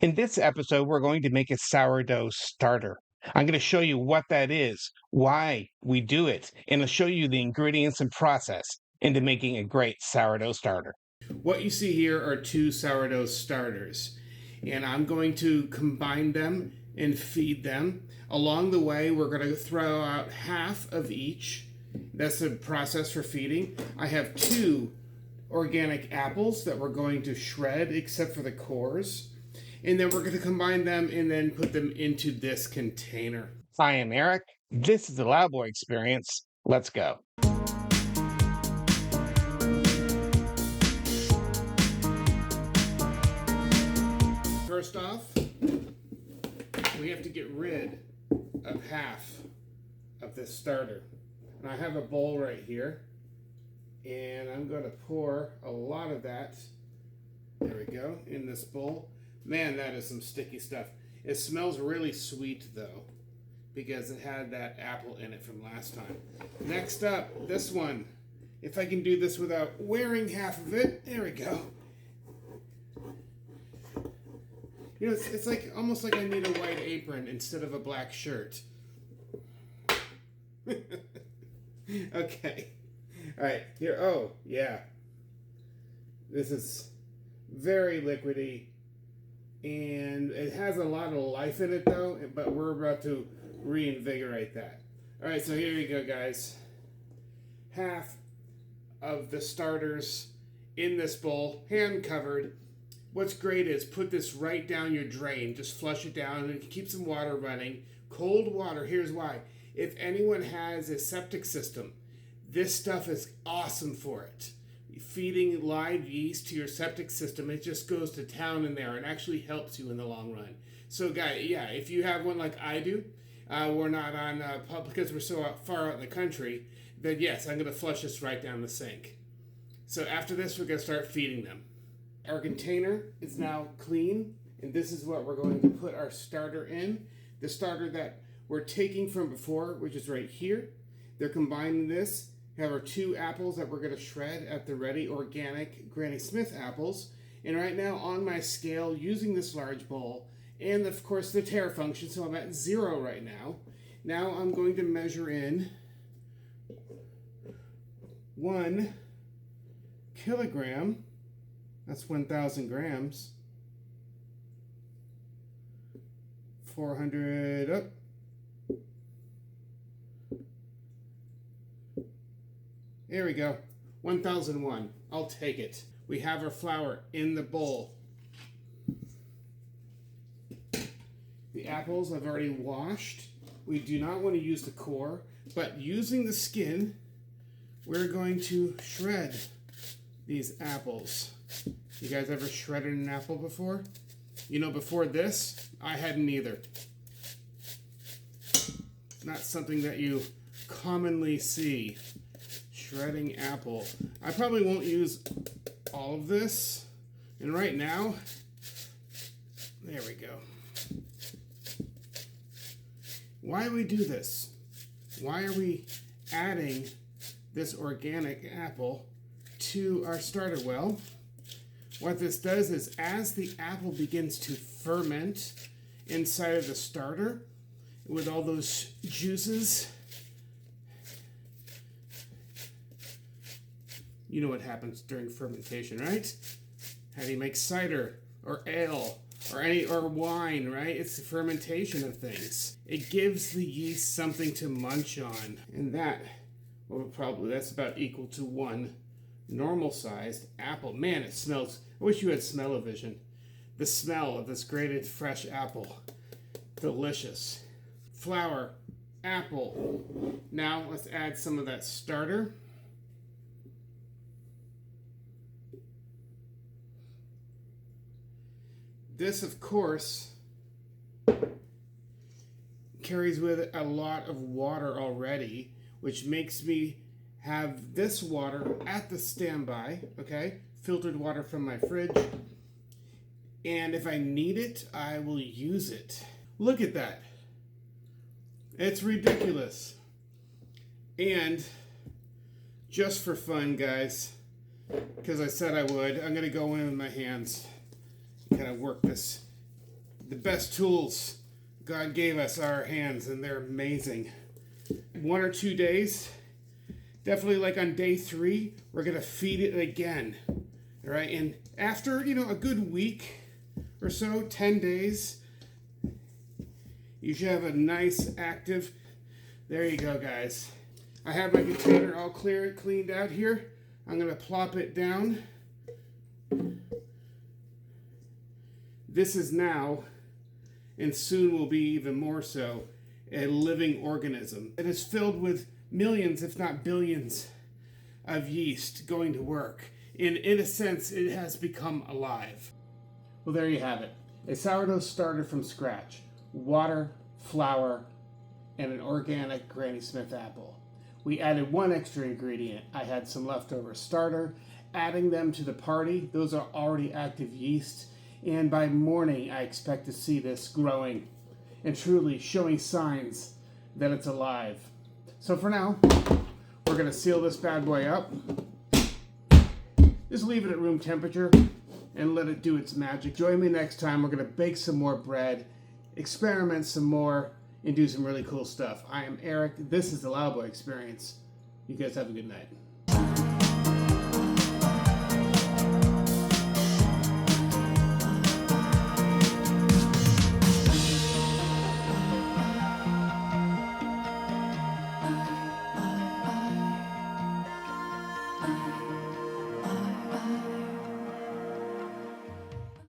In this episode, we're going to make a sourdough starter. I'm going to show you what that is, why we do it, and I'll show you the ingredients and process into making a great sourdough starter. What you see here are two sourdough starters, and I'm going to combine them and feed them. Along the way, we're going to throw out half of each. That's the process for feeding. I have two organic apples that we're going to shred except for the cores. And then we're going to combine them and then put them into this container. I am Eric. This is the Loudboy Experience. Let's go. First off, we have to get rid of half of this starter. And I have a bowl right here, and I'm going to pour a lot of that, there we go, in this bowl. Man, that is some sticky stuff. It smells really sweet though, because it had that apple in it from last time. Next up, this one. If I can do this without wearing half of it, there we go. You know, it's like almost like I need a white apron instead of a black shirt. Okay. All right, here. Oh, yeah. This is very liquidy, and it has a lot of life in it, though, but we're about to reinvigorate that. All right, so here you go, guys. Half of the starters in this bowl, hand covered. What's great is put this right down your drain. Just flush it down and keep some water running. Cold water, here's why. If anyone has a septic system, this stuff is awesome for it. Feeding live yeast to your septic system, it just goes to town in there and actually helps you in the long run. So, guys, yeah, if you have one like I do, we're not on because we're so far out in the country, then yes, I'm going to flush this right down the sink. So after this, we're going to start feeding them. Our container is now clean, and this is what we're going to put our starter in. The starter that we're taking from before, which is right here. They're combining this. We have our two apples that we're going to shred at the ready, organic Granny Smith apples. And right now on my scale, using this large bowl, and of course the tare function, so I'm at 0 right now. Now I'm going to measure in 1 kilogram. That's 1,000 grams. 400 up. There we go. 1001. I'll take it. We have our flour in the bowl. The apples I've already washed. We do not want to use the core, but using the skin, we're going to shred these apples. You guys ever shredded an apple before? You know, before this, I hadn't either. It's not something that you commonly see. Shredding apple. I probably won't use all of this. And right now, there we go. Why do we do this? Why are we adding this organic apple to our starter? Well, what this does is as the apple begins to ferment inside of the starter with all those juices, you know what happens during fermentation, right? How do you make cider or ale or wine, right? It's the fermentation of things. It gives the yeast something to munch on. And that, well, that's about equal to 1 normal-sized apple. Man, it smells. I wish you had smell-o-vision. The smell of this grated fresh apple. Delicious. Flour, apple. Now let's add some of that starter. This, of course, carries with it a lot of water already, which makes me have this water at the standby, okay? Filtered water from my fridge. And if I need it, I will use it. Look at that. It's ridiculous. And just for fun, guys, because I said I would, I'm going to go in with my hands, kind of work this The best tools God gave us are our hands, and they're amazing. 1 or 2 days, definitely like on day 3, we're gonna feed it again. All right, and after a good week or so, 10 days, you should have a nice active. There you go, guys. I have my container all cleaned out here. I'm gonna plop it down. This is now, and soon will be even more so, a living organism. It is filled with millions, if not billions, of yeast going to work. And in a sense, it has become alive. Well, there you have it. A sourdough starter from scratch. Water, flour, and an organic Granny Smith apple. We added one extra ingredient. I had some leftover starter. Adding them to the party, those are already active yeast. And by morning, I expect to see this growing and truly showing signs that it's alive. So for now, we're gonna seal this bad boy up. Just leave it at room temperature and let it do its magic. Join me next time. We're gonna bake some more bread, experiment some more, and do some really cool stuff. I am Eric. This is the Loudboy Experience. You guys have a good night.